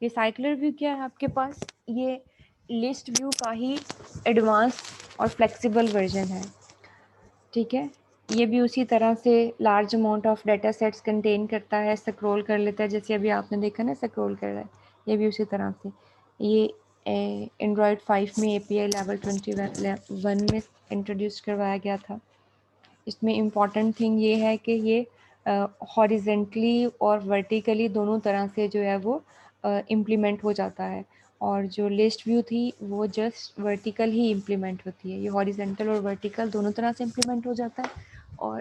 Recycler view क्या है आपके पास, ये लिस्ट व्यू का ही एडवांस और फ्लेक्सिबल वर्जन है, ठीक है। ये भी उसी तरह से large amount of data sets contain करता है, स्क्रॉल कर लेता है, जैसे अभी आपने देखा ना स्क्रॉल कर रहा है, ये भी उसी तरह से। ये एंड्रॉयड 5 में API लेवल 21 में इंट्रोड्यूस करवाया गया था। इसमें इम्पॉर्टेंट थिंग ये है कि ये हॉरिजेंटली और वर्टिकली दोनों तरह से जो है वो इम्प्लीमेंट हो जाता है, और जो लिस्ट व्यू थी वो जस्ट वर्टिकल ही इम्प्लीमेंट होती है। ये हॉरिजेंटल और वर्टिकल दोनों तरह से इम्प्लीमेंट हो जाता है, और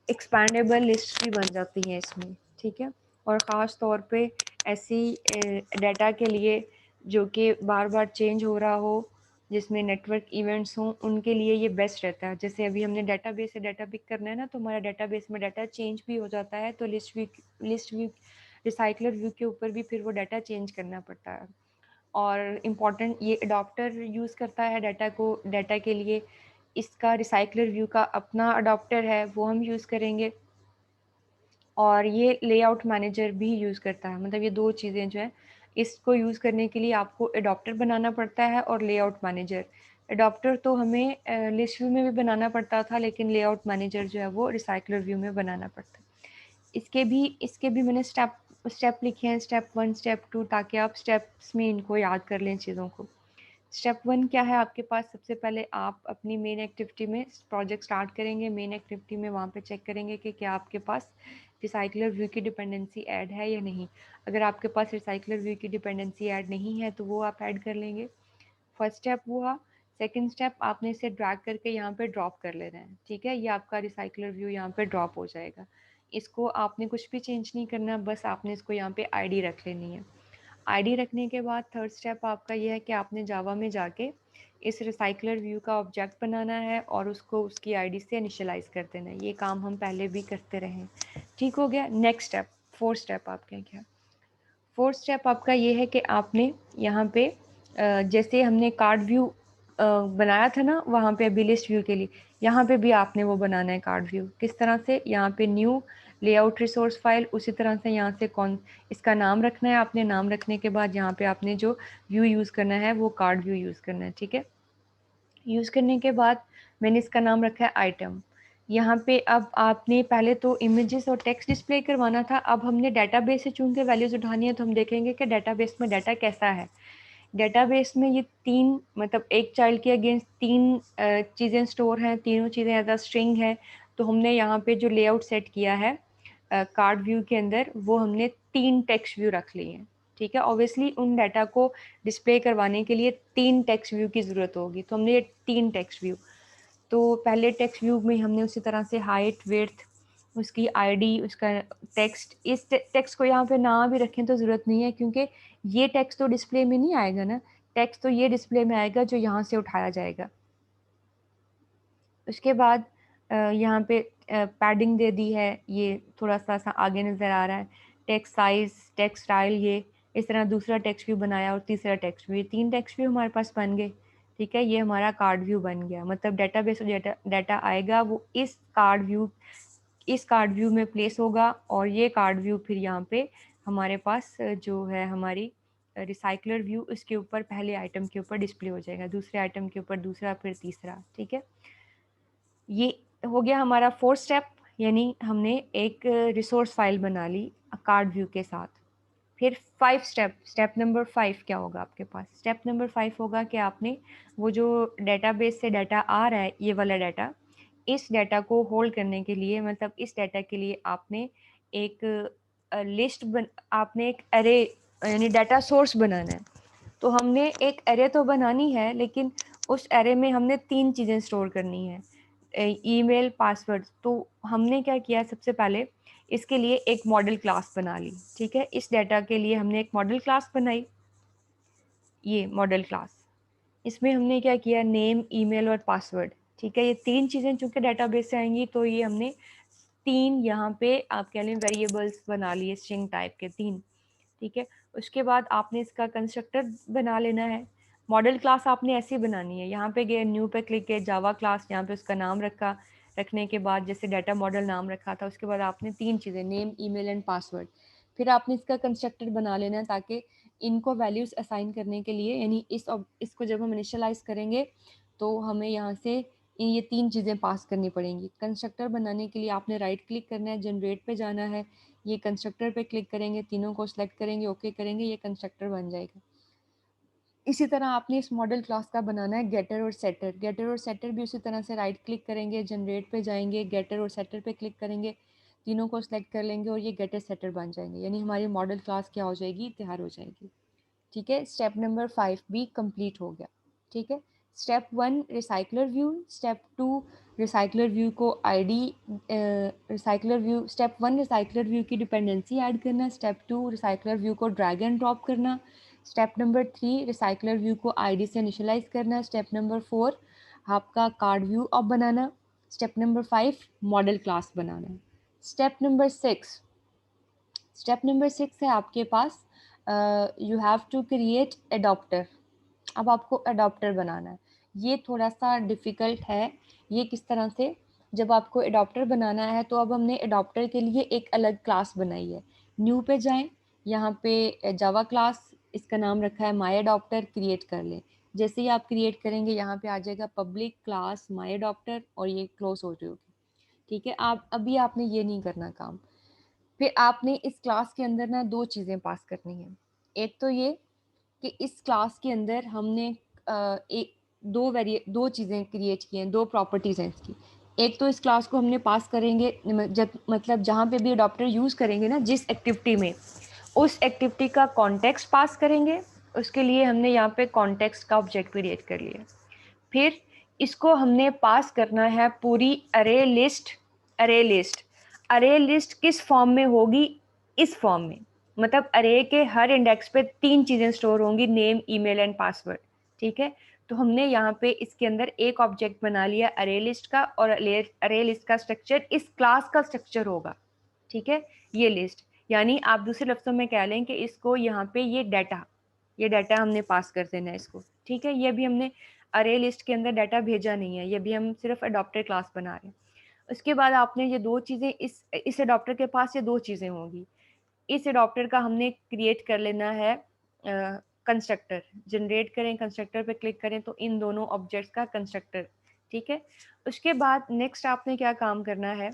एक्सपैंडेबल लिस्ट भी बन जाती हैं इसमें, ठीक है। और ख़ास तौर पे ऐसी डाटा के लिए जो कि बार बार चेंज हो रहा हो, जिसमें नेटवर्क इवेंट्स हों, उनके लिए ये बेस्ट रहता है। जैसे अभी हमने डेटाबेस से डाटा पिक करना है ना, तो हमारा डेटाबेस में डाटा चेंज भी हो जाता है, तो लिस्ट व्यू रिसाइकलर व्यू के ऊपर भी फिर वो डाटा चेंज करना पड़ता है। और इम्पॉर्टेंट ये अडॉप्टर यूज़ करता है डाटा के लिए। इसका रिसाइकलर व्यू का अपना अडॉप्टर है, वो हम यूज़ करेंगे। और ये लेआउट मैनेजर भी यूज़ करता है, मतलब ये दो चीज़ें जो है, इसको यूज़ करने के लिए आपको एडॉप्टर बनाना पड़ता है और लेआउट मैनेजर। एडॉप्टर तो हमें लिस्ट व्यू में भी बनाना पड़ता था, लेकिन लेआउट मैनेजर जो है वो रिसाइकलर व्यू में बनाना पड़ता है। इसके भी मैंने स्टेप लिखे हैं, स्टेप 1 स्टेप 2, ताकि आप स्टेप्स में इनको याद कर लें चीज़ों को। स्टेप 1 क्या है आपके पास, सबसे पहले आप अपनी मेन एक्टिविटी में प्रोजेक्ट स्टार्ट करेंगे। मेन एक्टिविटी में वहाँ पे चेक करेंगे कि क्या आपके पास रिसाइकलर व्यू की डिपेंडेंसी ऐड है या नहीं। अगर आपके पास रिसाइकलर व्यू की डिपेंडेंसी ऐड नहीं है तो वो आप ऐड कर लेंगे। फर्स्ट स्टेप हुआ। सेकंड स्टेप, आपने इसे ड्रैग करके यहाँ पे ड्रॉप कर लेना है, ठीक है। ये आपका रिसाइकलर व्यू यहाँ पे ड्रॉप हो जाएगा। इसको आपने कुछ भी चेंज नहीं करना, बस आपने इसको यहाँ पे आईडी रख लेनी है। आईडी रखने के बाद थर्ड स्टेप आपका ये है कि आपने जावा में जाके इस रिसाइकलर व्यू का ऑब्जेक्ट बनाना है और उसको उसकी आईडी से इनिशियलाइज कर देना है। ये काम हम पहले भी करते रहे, ठीक हो गया। नेक्स्ट स्टेप, फोर्थ स्टेप आपका क्या, फोर्थ स्टेप आपका ये है कि आपने यहाँ पे जैसे हमने कार्ड व्यू बनाया था ना वहाँ पे अभी लिस्ट व्यू के लिए, यहाँ पे भी आपने वो बनाना है कार्ड व्यू। किस तरह से, यहाँ पे न्यू लेआउट रिसोर्स फाइल, उसी तरह से यहाँ से कौन इसका नाम रखना है आपने। नाम रखने के बाद यहाँ पे आपने जो व्यू यूज़ करना है वो कार्ड व्यू यूज़ करना है, ठीक है। यूज़ करने के बाद मैंने इसका नाम रखा है आइटम। यहाँ पे अब आपने पहले तो इमेजेस और टेक्स्ट डिस्प्ले करवाना था, अब हमने डाटाबेस से चूंकि वैल्यूज़ उठानी है तो हम देखेंगे कि डाटाबेस में डाटा कैसा है। डेटाबेस में ये तीन, मतलब एक चाइल्ड के अगेंस्ट तीन चीज़ें स्टोर हैं, तीनों चीज़ें एज अ स्ट्रिंग है। तो हमने यहाँ पे जो लेआउट सेट किया है कार्ड व्यू के अंदर, वो हमने तीन टेक्स्ट व्यू रख लिए हैं, ठीक है। ऑब्वियसली उन डाटा को डिस्प्ले करवाने के लिए तीन टेक्स्ट व्यू की ज़रूरत होगी, तो हमने ये तीन टेक्स्ट व्यू। तो पहले टेक्स्ट व्यू में हमने उसी तरह से हाइट, विड्थ, उसकी आईडी, उसका टेक्स्ट, इस टेक्स्ट को यहाँ पे ना भी रखें तो ज़रूरत नहीं है, क्योंकि ये टेक्स्ट तो डिस्प्ले में नहीं आएगा ना। टेक्स्ट तो ये डिस्प्ले में आएगा जो यहाँ से उठाया जाएगा। उसके बाद यहाँ पे पैडिंग दे दी है, ये थोड़ा सा आगे नज़र आ रहा है। टेक्स्ट साइज, टेक्स्ट स्टाइल, ये इस तरह दूसरा टेक्स्ट व्यू बनाया और तीसरा टेक्स्ट व्यू, ये तीन टेक्स्ट व्यू हमारे पास बन गए, ठीक है। ये हमारा कार्ड व्यू बन गया, मतलब डेटाबेस डाटा आएगा वो इस कार्ड व्यू में प्लेस होगा, और ये कार्ड व्यू फिर यहाँ पे हमारे पास जो है हमारी रिसाइकलर व्यू, उसके ऊपर पहले आइटम के ऊपर डिस्प्ले हो जाएगा, दूसरे आइटम के ऊपर दूसरा, फिर तीसरा, ठीक है। ये हो गया हमारा फोर्थ स्टेप, यानी हमने एक रिसोर्स फाइल बना ली कार्ड व्यू के साथ। फिर स्टेप नंबर 5 क्या होगा आपके पास, स्टेप नंबर 5 होगा कि आपने वो जो डेटाबेस से डाटा आ रहा है, ये वाला डाटा, इस डाटा को होल्ड करने के लिए, मतलब इस डाटा के लिए आपने एक आपने एक एरे यानी डाटा सोर्स बनाना है। तो हमने एक एरे तो बनानी है, लेकिन उस एरे में हमने तीन चीज़ें स्टोर करनी है, ईमेल, पासवर्ड। तो हमने क्या किया, सबसे पहले इसके लिए एक मॉडल क्लास बना ली, ठीक है। इस डाटा के लिए हमने एक मॉडल क्लास बनाई, ये मॉडल क्लास। इसमें हमने क्या किया, नेम, ईमेल और पासवर्ड, ठीक है। ये तीन चीज़ें चूंकि डाटाबेस से आएंगी, तो ये हमने तीन यहाँ पे आप कह लें वेरिएबल्स बना लिए, स्ट्रिंग टाइप के तीन, ठीक है। उसके बाद आपने इसका कंस्ट्रक्टर बना लेना है। मॉडल क्लास आपने ऐसी बनानी है, यहाँ पे गए, न्यू पे क्लिक किया, जावा क्लास, यहाँ पे उसका नाम रखा। रखने के बाद जैसे डाटा मॉडल नाम रखा था, उसके बाद आपने तीन चीज़ें, नेम, ईमेल एंड पासवर्ड। फिर आपने इसका कंस्ट्रक्टर बना लेना है ताकि इनको वैल्यूज असाइन करने के लिए, यानी इसको जब हम इनिशियलाइज करेंगे तो हमें यहाँ से ये 3 चीज़ें पास करनी पड़ेंगी। कंस्ट्रक्टर बनाने के लिए आपने राइट क्लिक करना है, जनरेट पे जाना है, ये कंस्ट्रक्टर पे क्लिक करेंगे, तीनों को सिलेक्ट करेंगे, ओके करेंगे, ये कंस्ट्रक्टर बन जाएगा। इसी तरह आपने इस मॉडल क्लास का बनाना है गेटर और सेटर। गेटर और सेटर भी उसी तरह से राइट क्लिक करेंगे, जनरेट पे जाएंगे, गेटर और सेटर पे क्लिक करेंगे, तीनों को सिलेक्ट कर लेंगे और ये गेटर सेटर बन जाएंगे, यानी हमारी मॉडल क्लास क्या हो जाएगी, तैयार हो जाएगी। ठीक है, स्टेप नंबर 5 भी कंप्लीट हो गया। ठीक है, step 1 recycler view, step 2 recycler view को ID, recycler view, step 1 recycler view की डिपेंडेंसी ऐड करना, स्टेप 2 रिसाइकलर व्यू को ड्रैग एंड ड्रॉप करना, स्टेप नंबर 3 रिसाइकलर व्यू को आईडी से इनिशियलाइज करना, स्टेप नंबर 4 आपका कार्ड व्यू अब बनाना, स्टेप नंबर 5 मॉडल क्लास बनाना। स्टेप नंबर 6, स्टेप नंबर 6 है आपके पास you have to create adapter. अब आपको अडॉप्टर बनाना है, ये थोड़ा सा डिफ़िकल्ट है। ये किस तरह से, जब आपको एडॉप्टर बनाना है तो अब हमने एडॉप्टर के लिए एक अलग क्लास बनाई है। न्यू पे जाएं, यहाँ पे जावा क्लास, इसका नाम रखा है माई एडॉप्टर, क्रिएट कर लें। जैसे ही आप क्रिएट करेंगे यहाँ पे आ जाएगा पब्लिक क्लास माई एडॉप्टर और ये क्लोज हो जाएगी। ठीक है, आप अभी आपने ये नहीं करना काम। फिर आपने इस क्लास के अंदर ना 2 चीज़ें पास करनी है। एक तो ये कि इस क्लास के अंदर हमने एक 2 चीज़ें क्रिएट की हैं, 2 प्रॉपर्टीज़ हैं इसकी। एक तो इस क्लास को हमने पास करेंगे जब मतलब जहाँ पे भी अडॉप्टर यूज़ करेंगे ना, जिस एक्टिविटी में, उस एक्टिविटी का कॉन्टेक्स्ट पास करेंगे। उसके लिए हमने यहाँ पे कॉन्टेक्स्ट का ऑब्जेक्ट क्रिएट कर लिया। फिर इसको हमने पास करना है पूरी अरे लिस्ट। अरे लिस्ट, अरे लिस्ट किस फॉर्म में होगी, इस फॉर्म में, मतलब अरे के हर इंडेक्स पे 3 चीज़ें स्टोर होंगी, नेम, ईमेल एंड पासवर्ड। ठीक है, तो हमने यहाँ पे इसके अंदर एक ऑब्जेक्ट बना लिया अरे लिस्ट का, और अरे लिस्ट का स्ट्रक्चर इस क्लास का स्ट्रक्चर होगा। ठीक है, ये लिस्ट, यानी आप दूसरे लफ्ज़ों में कह लें कि इसको यहाँ पे ये डाटा हमने पास कर देना है इसको। ठीक है, ये भी हमने अरे लिस्ट के अंदर डाटा भेजा नहीं है, ये भी हम सिर्फ अडॉप्टर क्लास बना रहे हैं। उसके बाद आपने ये 2 चीज़ें, इस अडॉप्टर के पास ये 2 चीज़ें होंगी। इस अडॉप्टर का हमने क्रिएट कर लेना है कंस्ट्रक्टर। जनरेट करें, कंस्ट्रक्टर पे क्लिक करें तो इन दोनों ऑब्जेक्ट्स का कंस्ट्रक्टर। ठीक है, उसके बाद नेक्स्ट आपने क्या काम करना है।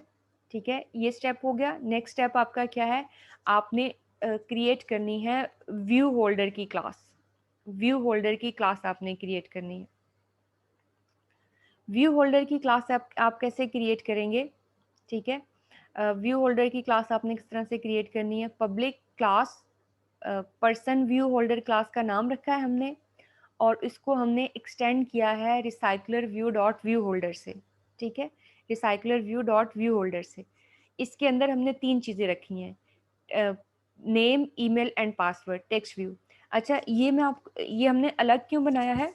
ठीक है, ये स्टेप हो गया। नेक्स्ट स्टेप आपका क्या है, आपने क्रिएट करनी है व्यू होल्डर की क्लास। व्यू होल्डर की क्लास आपने क्रिएट करनी है। व्यू होल्डर की क्लास आप कैसे क्रिएट करेंगे। ठीक है, व्यू होल्डर की क्लास आपने किस तरह से क्रिएट करनी है। Public class person view holder class का नाम रखा है हमने, और इसको हमने एक्सटेंड किया है recycler view dot view holder से। ठीक है, recycler view dot view holder से इसके अंदर हमने 3 चीज़ें रखी हैं, name, email and password, text view. अच्छा, ये हमने अलग क्यों बनाया है,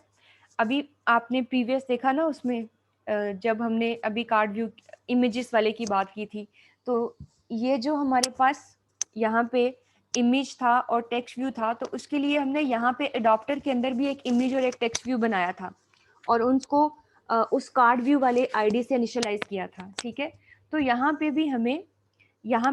अभी आपने प्रीवियस देखा ना उसमें, जब हमने अभी कार्ड व्यू इमेजेस वाले की बात की थी, तो ये जो हमारे पास यहाँ पे इमेज था और टेक्स्ट व्यू था, तो उसके लिए हमने यहाँ पे अडॉप्टर के अंदर भी एक इमेज और एक टेक्स्ट व्यू बनाया था, और उनको उस कार्ड व्यू वाले आईडी से इनिशियलाइज किया था। ठीक है, तो यहाँ पे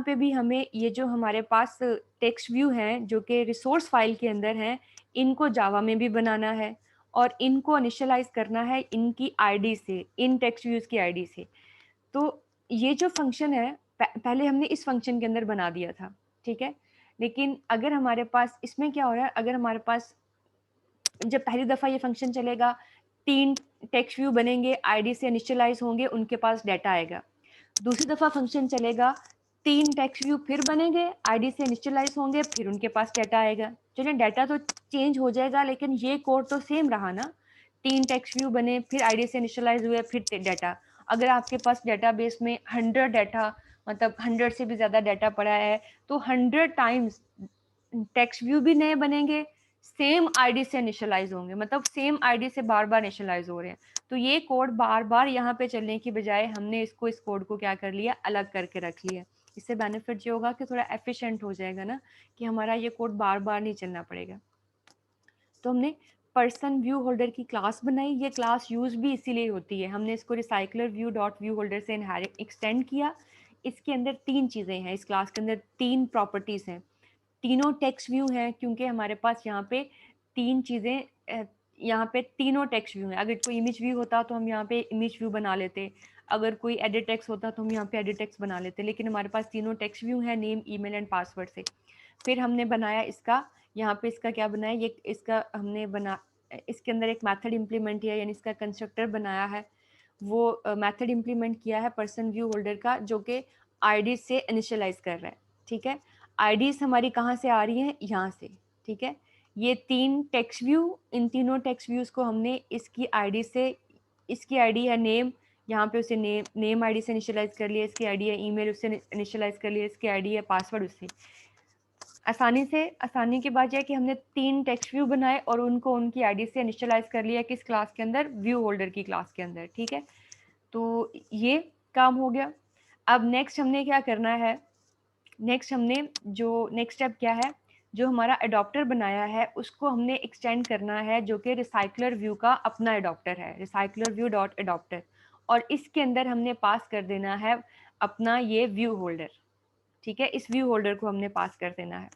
भी हमें ये जो हमारे पास टेक्स्ट व्यू हैं जो कि रिसोर्स फाइल के अंदर हैं, इनको जावा में भी बनाना है और इनको इनिशियलाइज करना है इनकी आईडी से, इन टेक्स्ट व्यूज की आईडी से। तो ये जो फंक्शन है पहले हमने इस फंक्शन के अंदर बना दिया था। ठीक है, लेकिन अगर हमारे पास इसमें क्या हो रहा है, अगर हमारे पास जब पहली दफ़ा ये फंक्शन चलेगा, 3 टेक्स्ट व्यू बनेंगे, आईडी से इनिशियलाइज होंगे, उनके पास डाटा आएगा। दूसरी दफ़ा फंक्शन चलेगा, 3 टेक्स्ट व्यू फिर बनेंगे, आईडी से इनिशियलाइज होंगे, फिर उनके पास डाटा आएगा। चलिए, डाटा तो चेंज हो जाएगा लेकिन ये कोड तो सेम रहा ना। 3 टेक्स्ट व्यू बने, फिर आईडी से इनिशियलाइज हुए, फिर डाटा। अगर आपके पास डेटाबेस में 100 डाटा, मतलब 100 से भी ज़्यादा डाटा पड़ा है, तो 100 टाइम्स टेक्स्ट व्यू भी नए बनेंगे, सेम आईडी से इनिशियलाइज होंगे, मतलब सेम आईडी से बार बार इनिशियलाइज हो रहे हैं। तो ये कोड बार बार यहाँ पे चलने की बजाय हमने इस कोड को क्या कर लिया, अलग करके रख लिया। इससे बेनिफिट ये होगा कि थोड़ा एफिशिएंट हो जाएगा ना, कि हमारा ये कोड बार बार नहीं चलना पड़ेगा। तो हमने पर्सन व्यू होल्डर की क्लास बनाई। ये क्लास यूज भी इसीलिए होती है, हमने इसको recycler view dot view holder से एक्सटेंड किया। इसके अंदर 3 चीज़ें हैं, इस क्लास के अंदर 3 प्रॉपर्टीज़ हैं। तीनों टेक्स्ट व्यू हैं, क्योंकि हमारे पास यहाँ पे तीन चीज़ें, यहाँ पे तीनों टेक्स्ट व्यू हैं। अगर कोई इमेज व्यू होता तो हम यहाँ पे इमेज व्यू बना लेते, अगर कोई एडिट टेक्स्ट होता तो हम यहाँ पे एडिट टेक्स्ट बना लेते, लेकिन हमारे पास तीनों टेक्स्ट व्यू हैं, नेम, ईमेल एंड पासवर्ड से। फिर हमने बनाया इसका, यहाँ पे इसका क्या बनाया, ये इसका हमने बना, इसके अंदर एक मेथड इम्प्लीमेंट किया, यानी इसका कंस्ट्रक्टर बनाया है। वो मेथड इम्प्लीमेंट किया है पर्सन व्यू होल्डर का, जो कि आईडी से इनिशियलाइज कर रहा है। ठीक है, आईडीज हमारी कहाँ से आ रही हैं, यहाँ से। ठीक है, ये तीन टेक्स्ट व्यू, इन तीनों टेक्स्ट व्यूज को हमने इसकी आईडी से, इसकी आईडी है नेम, यहाँ पे उसे नेम आईडी से इनिशियलाइज कर लिया, इसकी आईडी है ईमेल, उससे इनिशियलाइज कर लिया, इसकी आईडी है पासवर्ड, उससे। आसानी की बात यह है कि हमने तीन टेक्स्ट व्यू बनाए और उनको उनकी आईडी से इनिशियलाइज कर लिया, किस क्लास के अंदर, व्यू होल्डर की क्लास के अंदर। ठीक है, तो ये काम हो गया। अब नेक्स्ट हमने क्या करना है, नेक्स्ट स्टेप क्या है, जो हमारा अडॉप्टर बनाया है उसको हमने एक्सटेंड करना है, जो कि रिसाइकलर व्यू का अपना अडॉप्टर है, रिसाइकलर व्यू डॉट अडॉप्टर, और इसके अंदर हमने पास कर देना है अपना ये व्यू होल्डर। ठीक है, इस व्यू होल्डर को हमने पास कर देना है,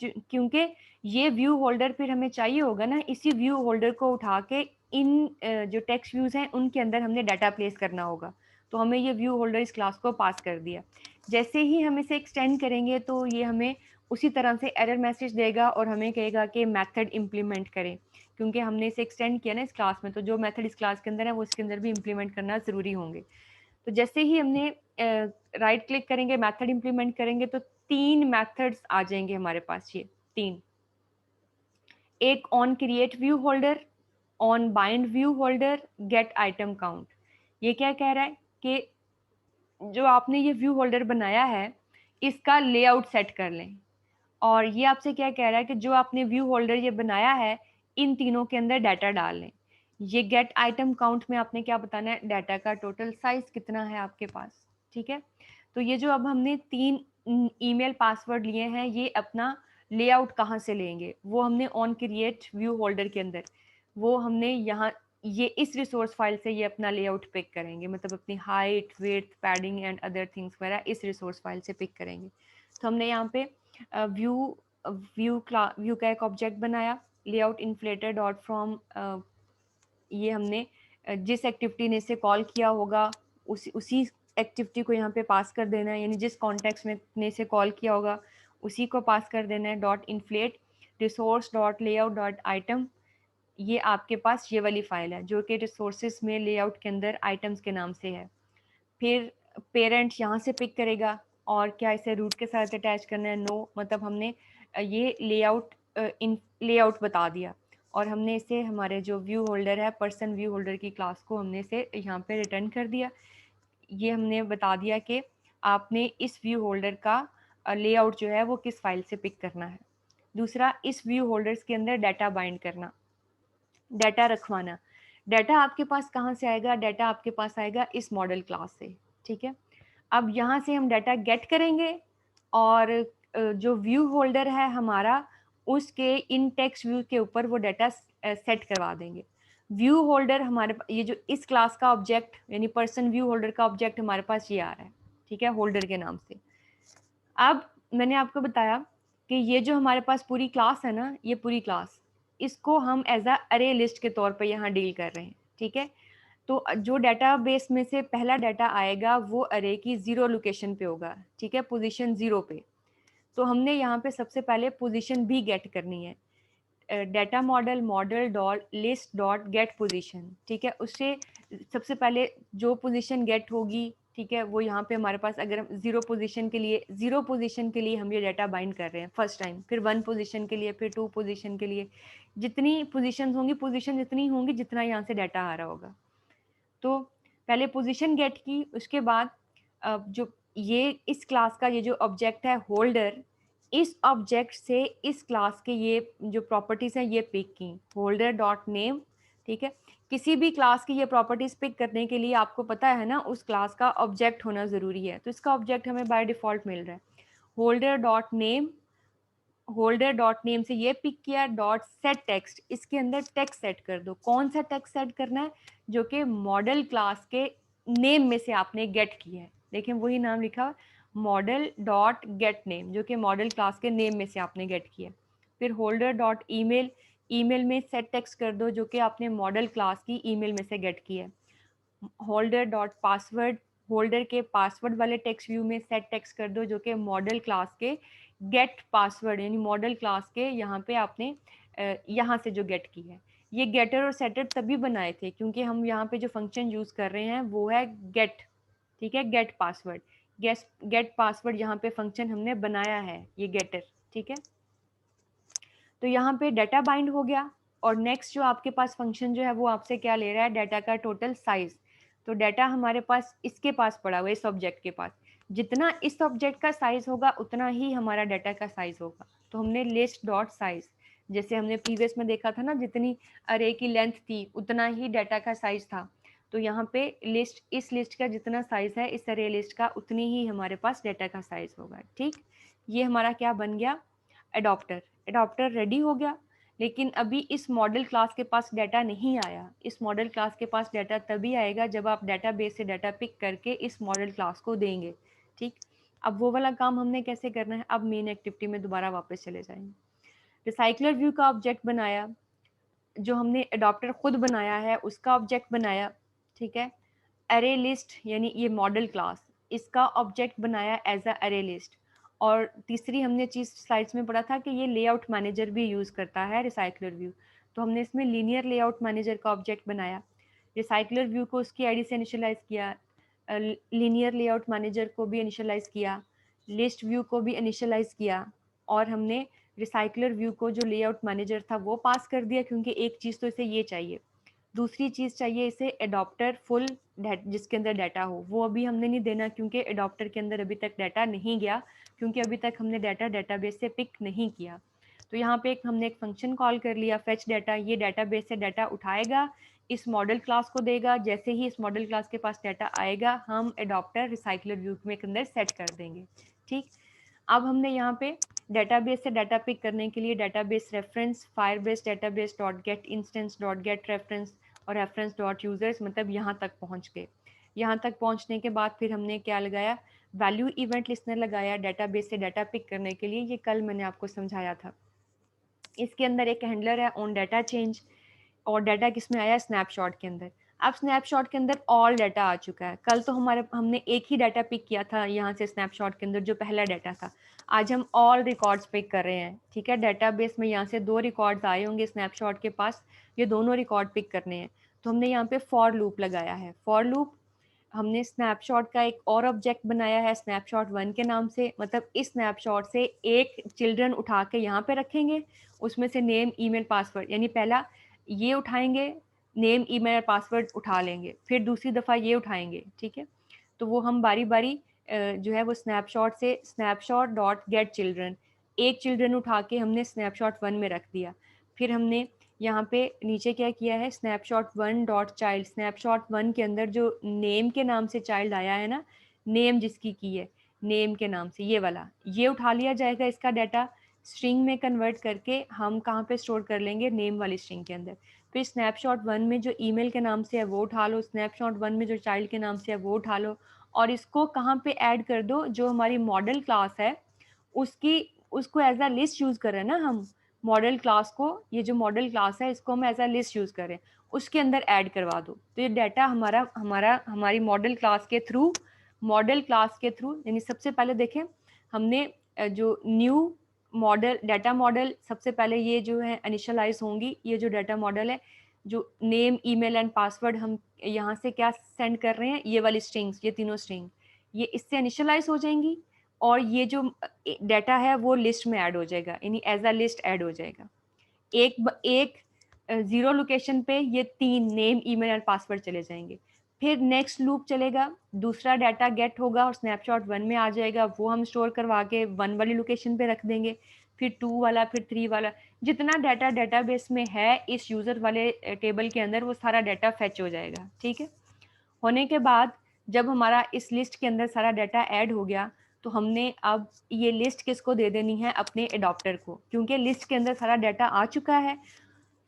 क्योंकि ये व्यू होल्डर फिर हमें चाहिए होगा ना, इसी व्यू होल्डर को उठा के इन जो टेक्स्ट व्यूज हैं उनके अंदर हमने डाटा प्लेस करना होगा। तो हमें ये व्यू होल्डर इस क्लास को पास कर दिया। जैसे ही हम इसे एक्सटेंड करेंगे तो ये हमें उसी तरह से एरर मैसेज देगा और हमें कहेगा कि मेथड इम्प्लीमेंट करें, क्योंकि हमने इसे एक्सटेंड किया ना इस क्लास में, तो जो मेथड इस क्लास के अंदर है वो इसके अंदर भी इम्प्लीमेंट करना ज़रूरी होंगे। तो जैसे ही हमने राइट क्लिक करेंगे, मेथड इम्प्लीमेंट करेंगे, तो तीन मेथड्स आ जाएंगे हमारे पास, ये तीन, एक on create view holder, on bind view holder, gate item count. ये क्या कह रहा है कि जो आपने ये व्यू होल्डर बनाया है इसका लेआउट सेट कर लें, और ये आपसे क्या कह रहा है कि जो आपने व्यू होल्डर ये बनाया है इन तीनों के अंदर डाटा डाल लें। ये गेट आइटम काउंट में आपने क्या बताना है, डाटा का टोटल साइज कितना है आपके पास। ठीक है, तो ये जो अब हमने तीन ईमेल पासवर्ड लिए हैं, ये अपना लेआउट कहाँ से लेंगे, वो हमने ऑन क्रिएट व्यू होल्डर के अंदर, वो हमने यहाँ ये इस रिसोर्स फाइल से ये अपना लेआउट पिक करेंगे, मतलब अपनी height, width, padding and other things वगैरह इस रिसोर्स फाइल से पिक करेंगे। तो हमने यहाँ पे व्यू का एक ऑब्जेक्ट बनाया, लेआउट इन्फ्लेटर डॉट फ्रॉम, ये हमने जिस एक्टिविटी ने इसे कॉल किया होगा उसी एक्टिविटी को यहाँ पे पास कर देना है, यानी जिस कॉन्टेक्स्ट में ने इसे कॉल किया होगा उसी को पास कर देना है। Dot inflate resource dot layout dot item, ये आपके पास ये वाली फाइल है जो कि रिसोर्सेज में लेआउट के अंदर आइटम्स के नाम से है। फिर पेरेंट यहाँ से पिक करेगा, और क्या इसे रूट के साथ अटैच करना है, नो, मतलब हमने ये लेआउट बता दिया, और हमने इसे हमारे जो व्यू होल्डर है पर्सन व्यू होल्डर की क्लास को हमने इसे यहाँ पे रिटर्न कर दिया। ये हमने बता दिया कि आपने इस व्यू होल्डर का लेआउट जो है वो किस फाइल से पिक करना है। दूसरा, इस व्यू होल्डर्स के अंदर डाटा बाइंड करना, डाटा रखवाना। डाटा आपके पास कहाँ से आएगा, डाटा आपके पास आएगा इस मॉडल क्लास से। ठीक है, अब यहाँ से हम डाटा गेट करेंगे, और जो व्यू होल्डर है हमारा उसके इन टेक्स्ट व्यू के ऊपर वो डाटा सेट करवा देंगे। व्यू होल्डर हमारे ये जो इस क्लास का ऑब्जेक्ट यानी पर्सन व्यू होल्डर का ऑब्जेक्ट हमारे पास ये आ रहा है। ठीक है, होल्डर के नाम से। अब मैंने आपको बताया कि ये जो हमारे पास पूरी क्लास है ना, ये पूरी क्लास, इसको हम एज अ अरे लिस्ट के तौर पे यहाँ डील कर रहे हैं। ठीक है, तो जो डाटाबेस में से पहला डाटा आएगा वो अरे की 0 लोकेशन पे होगा। ठीक है, पोजीशन 0 पे। तो हमने यहाँ पे सबसे पहले पोजीशन भी गेट करनी है। Data model dot list dot gate position. ठीक है, उससे सबसे पहले जो पोजीशन गेट होगी, ठीक है, वो यहाँ पे हमारे पास, अगर हम 0 पोजीशन के लिए हम ये डाटा बाइंड कर रहे हैं फर्स्ट टाइम, फिर 1 पोजीशन के लिए, फिर 2 पोजीशन के लिए, जितनी पोजीशन होंगी, पोजीशन जितनी होंगी जितना यहाँ से डाटा आ रहा होगा। तो पहले पोजीशन गेट की, उसके बाद जो ये इस क्लास का ये जो ऑब्जेक्ट है होल्डर, इस ऑब्जेक्ट से इस क्लास के ये जो प्रॉपर्टीज हैं ये पिक की, होल्डर डॉट नेम। ठीक है, किसी भी क्लास की ये प्रॉपर्टीज पिक करने के लिए आपको पता है ना उस क्लास का ऑब्जेक्ट होना ज़रूरी है, तो इसका ऑब्जेक्ट हमें बाय डिफ़ॉल्ट मिल रहा है। Holder dot name, holder dot name से ये पिक किया, डॉट सेट टेक्स्ट, इसके अंदर टेक्स्ट सेट कर दो। कौन सा टेक्स्ट सेट करना है, जो कि मॉडल क्लास के नेम में से आपने गेट किया है। देखिए वही नाम लिखा, मॉडल डॉट गेट नेम, जो कि मॉडल क्लास के नेम में से आपने गेट किया। फिर होल्डर डॉट ईमेल, ईमेल में सेट टेक्स्ट कर दो जो कि आपने मॉडल क्लास की ईमेल में से गेट किया। होल्डर डॉट पासवर्ड, होल्डर के पासवर्ड वाले टेक्स्ट व्यू में सेट टेक्स्ट कर दो जो कि मॉडल क्लास के गेट पासवर्ड, यानी मॉडल क्लास के यहाँ पे आपने यहाँ से जो गेट की है। ये गेटर और सेटर तभी बनाए थे क्योंकि हम यहाँ पे जो फंक्शन यूज़ कर रहे हैं वो है गेट, ठीक है, गेट पासवर्ड। गेट पासवर्ड यहाँ पे फंक्शन हमने बनाया है, ये गेटर, ठीक है। तो यहाँ पे डाटा बाइंड हो गया और नेक्स्ट जो आपके पास फंक्शन जो है वो आपसे क्या ले रहा है, डाटा का टोटल साइज। तो डाटा हमारे पास इसके पास पड़ा हुआ है, इस ऑब्जेक्ट के पास, जितना इस ऑब्जेक्ट का साइज होगा उतना ही हमारा डाटा का साइज होगा। तो हमने लिस्ट डॉट साइज, जैसे हमने प्रीवियस में देखा था ना, जितनी अरे की लेंथ थी उतना ही डाटा का साइज था। तो यहाँ पे लिस्ट, इस लिस्ट का जितना साइज है इस अरे लिस्ट का उतनी ही हमारे पास डाटा का साइज होगा, ठीक। ये हमारा क्या बन गया, एडॉप्टर। एडॉप्टर रेडी हो गया, लेकिन अभी इस मॉडल क्लास के पास डाटा नहीं आया। इस मॉडल क्लास के पास डाटा तभी आएगा जब आप डाटाबेस से डाटा पिक करके इस मॉडल क्लास को देंगे, ठीक। अब वो वाला काम हमने कैसे करना है, अब मेन एक्टिविटी में दोबारा वापस चले जाएंगे। रिसाइकलर व्यू का ऑब्जेक्ट बनाया, जो हमने एडॉप्टर खुद बनाया है उसका ऑब्जेक्ट बनाया, ठीक है। अरे लिस्ट यानी ये मॉडल क्लास, इसका ऑब्जेक्ट बनाया एज अ अरे लिस्ट। और तीसरी हमने चीज़ स्लाइड्स में पढ़ा था कि ये लेआउट मैनेजर भी यूज़ करता है रिसाइकलर व्यू, तो हमने इसमें लीनियर लेआउट मैनेजर का ऑब्जेक्ट बनाया। रिसाइकलर व्यू को उसकी आईडी से इनिशियलाइज किया, लीनियर लेआउट मैनेजर को भी इनिशियलाइज किया, लिस्ट व्यू को भी इनिशियलाइज किया, और हमने रिसाइकलर व्यू को जो लेआउट मैनेजर था वो पास कर दिया, क्योंकि एक चीज़ तो इसे ये चाहिए, दूसरी चीज़ चाहिए इसे एडॉप्टर फुल जिसके अंदर डाटा हो, वो अभी हमने नहीं देना क्योंकि एडॉप्टर के अंदर अभी तक डाटा नहीं गया, क्योंकि अभी तक हमने डाटा डाटाबेस से पिक नहीं किया। तो यहाँ पे हमने एक फंक्शन कॉल कर लिया फेच डाटा, ये डाटाबेस से डाटा उठाएगा, इस मॉडल क्लास को देगा, जैसे ही इस मॉडल क्लास के पास डाटा आएगा हम एडॉप्टर रिसाइकलर व्यू में के अंदर सेट कर देंगे, ठीक। अब हमने यहाँ पे डेटाबेस से डाटा पिक करने के लिए database reference, Firebase database dot gate instance dot gate reference और रेफरेंस डॉट यूजर्स, मतलब यहाँ तक पहुँच गए। यहाँ तक पहुँचने के बाद फिर हमने क्या लगाया, वैल्यू इवेंट लिस्टनर लगाया डाटाबेस से डाटा पिक करने के लिए, ये कल मैंने आपको समझाया था। इसके अंदर एक हैंडलर है ऑन डाटा चेंज, और डाटा किस में आया, स्नैपशॉट के अंदर। अब स्नैपशॉट के अंदर ऑल डाटा आ चुका है, कल तो हमने एक ही डाटा पिक किया था यहाँ से स्नैपशॉट के अंदर जो पहला डाटा था, आज हम ऑल रिकॉर्ड्स पिक कर रहे हैं, ठीक है। डाटाबेस में यहाँ से 2 रिकॉर्ड्स आए होंगे स्नैपशॉट के पास, ये दोनों रिकॉर्ड पिक करने हैं। तो हमने यहाँ पे फॉर लूप लगाया है। फॉर लूप हमने स्नैपशॉट का एक और ऑब्जेक्ट बनाया है स्नैपशॉट 1 के नाम से, मतलब इस स्नैपशॉट से एक चिल्ड्रन उठा के यहाँ पे रखेंगे, उसमें से नेम ईमेल पासवर्ड, यानी पहला ये उठाएंगे, नेम ईमेल और पासवर्ड उठा लेंगे, फिर दूसरी दफ़ा ये उठाएंगे, ठीक है। तो वो हम बारी बारी जो है वो स्नैपशॉट से स्नैपशॉट डॉट गेट चिल्ड्रन, एक चिल्ड्रन उठा के हमने स्नैपशॉट 1 में रख दिया। फिर हमने यहाँ पे नीचे क्या किया है, स्नैपशॉट 1 डॉट चाइल्ड, स्नैपशॉट 1 के अंदर जो नेम के नाम से चाइल्ड आया है ना, नेम जिसकी की है, नेम के नाम से ये वाला, ये उठा लिया जाएगा। इसका डाटा स्ट्रिंग में कन्वर्ट करके हम कहाँ पे स्टोर कर लेंगे, नेम वाली स्ट्रिंग के अंदर। फिर स्नैपशॉट 1 में जो ईमेल के नाम से है वो उठा लो, स्नैपशॉट 1 में जो चाइल्ड के नाम से है वो उठा लो, और इसको कहाँ पे ऐड कर दो, जो हमारी मॉडल क्लास है उसकी, उसको एज अ लिस्ट यूज़ कर रहे हैं ना हम, मॉडल क्लास को, ये जो मॉडल क्लास है इसको हम एज अ लिस्ट यूज़ कर रहे हैं, उसके अंदर ऐड करवा दो। तो ये डाटा हमारी मॉडल क्लास के थ्रू, यानी सबसे पहले देखें हमने जो न्यू मॉडल डाटा मॉडल, सबसे पहले ये जो है इनिशियलाइज होंगी, ये जो डाटा मॉडल है, जो नेम ईमेल एंड पासवर्ड हम यहाँ से क्या सेंड कर रहे हैं, ये वाली स्ट्रिंग्स, ये तीनों स्ट्रिंग ये इससे इनिशियलाइज हो जाएंगी, और ये जो डाटा है वो लिस्ट में ऐड हो जाएगा, यानी एज अ लिस्ट ऐड हो जाएगा। एक जीरो लोकेशन पे ये 3 नेम ईमेल और पासवर्ड चले जाएंगे। फिर नेक्स्ट लूप चलेगा, दूसरा डाटा गेट होगा और स्नैपशॉट 1 में आ जाएगा, वो हम स्टोर करवा के 1 वाली लोकेशन पे रख देंगे। फिर 2 वाला, फिर 3 वाला, जितना डाटा डाटाबेस में है इस यूज़र वाले टेबल के अंदर वो सारा डाटा फेच हो जाएगा, ठीक है। होने के बाद जब हमारा इस लिस्ट के अंदर सारा डाटा ऐड हो गया, तो हमने अब ये लिस्ट किसको दे देनी है, अपने एडॉप्टर को, क्योंकि लिस्ट के अंदर सारा डाटा आ चुका है,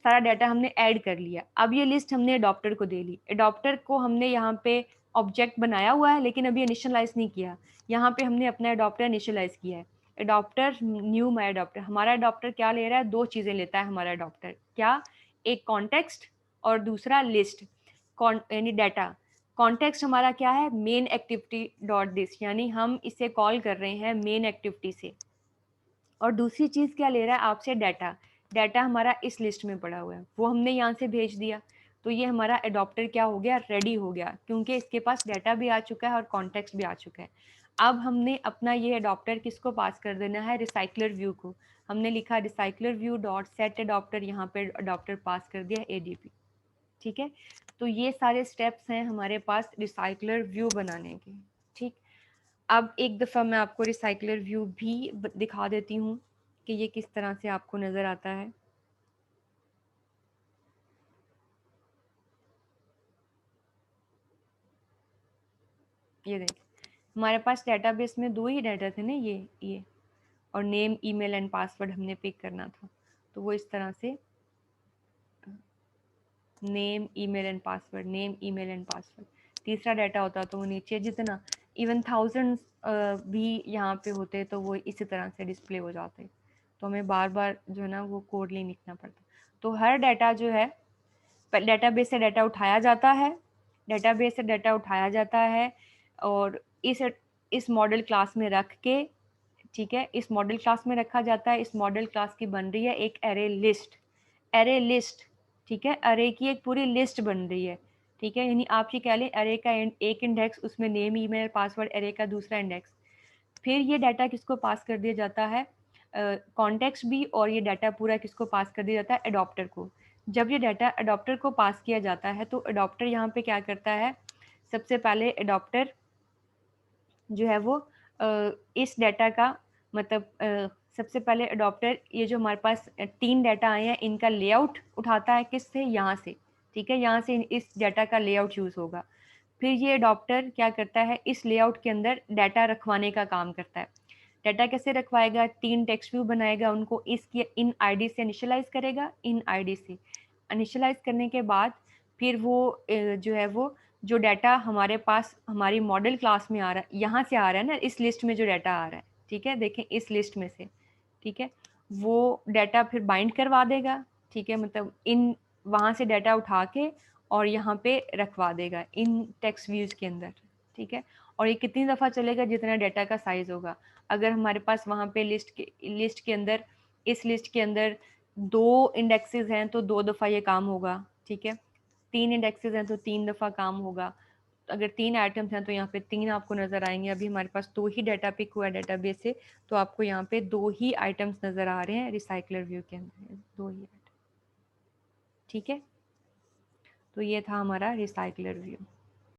सारा डाटा हमने ऐड कर लिया। अब ये लिस्ट हमने एडॉप्टर को दे ली, एडॉप्टर को हमने यहाँ पे ऑब्जेक्ट बनाया हुआ है लेकिन अभी इनिशियलाइज नहीं किया। यहाँ पे हमने अपना एडॉप्टर इनिशियलाइज किया है। एडॉप्टर न्यू माई एडॉप्टर, हमारा एडॉप्टर क्या ले रहा है, दो चीजें लेता है हमारा एडॉप्टर, क्या, एक कॉन्टेक्स्ट और दूसरा लिस्ट, यानी डाटा। कॉन्टेक्स्ट हमारा क्या है, मेन एक्टिविटी डॉट दिस, यानी हम इसे कॉल कर रहे हैं मेन एक्टिविटी से। और दूसरी चीज क्या ले रहा है आपसे, डाटा। डाटा हमारा इस लिस्ट में पड़ा हुआ है, वो हमने यहाँ से भेज दिया। तो ये हमारा एडॉप्टर क्या हो गया, रेडी हो गया, क्योंकि इसके पास डाटा भी आ चुका है और कॉन्टेक्स्ट भी आ चुका है। अब हमने अपना ये एडॉप्टर किसको पास कर देना है, रिसाइकलर व्यू को। हमने लिखा recycler view dot set adapter, यहाँ पे एडॉप्टर पास कर दिया एडीपी। ठीक है, तो ये सारे स्टेप्स हैं हमारे पास रिसाइकलर व्यू बनाने के। ठीक, अब एक दफ़ा मैं आपको रिसाइकलर व्यू भी दिखा देती हूँ कि ये किस तरह से आपको नज़र आता है। ये देखिए, हमारे पास डेटाबेस में दो ही डाटा थे ना, ये और नेम, ईमेल एंड पासवर्ड हमने पिक करना था। तो वो इस तरह से name, email and password, name, email and password. तीसरा डाटा होता तो वो नीचे, जितना इवन थाउजेंड्स भी यहाँ पे होते तो वो इसी तरह से डिस्प्ले हो जाते। तो हमें बार बार जो है ना वो कोड नहीं लिखना पड़ता। तो हर डाटा जो है, डेटाबेस से डाटा उठाया जाता है, डेटाबेस से डाटा उठाया जाता है और इस मॉडल क्लास में रख के, ठीक है, इस मॉडल क्लास में रखा जाता है। इस मॉडल क्लास की बन रही है एक एरे लिस्ट, एरे लिस्ट, ठीक है, अरे की एक पूरी लिस्ट बन रही है। ठीक है, यानी आप ये कह लें अरे का एक इंडेक्स, उसमें नेम, ईमेल, पासवर्ड, अरे का दूसरा इंडेक्स। फिर ये डाटा किसको पास कर दिया जाता है, कॉन्टेक्स्ट भी, और ये डाटा पूरा किसको पास कर दिया जाता है, एडॉप्टर को। जब ये डाटा एडॉप्टर को पास किया जाता है तो एडॉप्टर यहाँ पे क्या करता है, सबसे पहले एडॉप्टर जो है वो इस डाटा का मतलब सबसे पहले एडॉप्टर ये जो हमारे पास तीन डाटा आए हैं इनका लेआउट उठाता है, किससे, यहाँ से। ठीक है, यहाँ से इस डाटा का लेआउट यूज़ होगा। फिर ये एडॉप्टर क्या करता है, इस लेआउट के अंदर डाटा रखवाने का काम करता है। डाटा कैसे रखवाएगा, तीन टेक्स्ट व्यू बनाएगा, उनको इसकी इन आईडी से इनिशियलाइज करेगा, इन आईडी से इनिशियलाइज करने के बाद फिर वो जो है वो जो डाटा हमारे पास हमारी मॉडल क्लास में आ रहा है, यहाँ से आ रहा है ना, इस लिस्ट में जो डाटा आ रहा है, ठीक है, देखें इस लिस्ट में से, ठीक है, वो डाटा फिर बाइंड करवा देगा। ठीक है, मतलब इन वहाँ से डाटा उठा के और यहाँ पे रखवा देगा इन टेक्स्ट व्यूज़ के अंदर। ठीक है, और ये कितनी दफ़ा चलेगा, जितना डाटा का साइज़ होगा। अगर हमारे पास वहाँ पे लिस्ट के अंदर, इस लिस्ट के अंदर दो इंडेक्सेस हैं तो दो दफ़ा ये काम होगा। ठीक है, तीन इंडेक्सेस हैं तो तीन दफ़ा काम होगा। अगर तीन आइटम्स हैं तो यहाँ पे तीन आपको नज़र आएंगे। अभी हमारे पास दो ही डाटा पिक हुआ है डेटाबेस से, तो आपको यहाँ पे दो ही आइटम्स नज़र आ रहे हैं रिसाइकलर व्यू के अंदर, दो ही आइटम। ठीक है, तो ये था हमारा रिसाइकलर व्यू।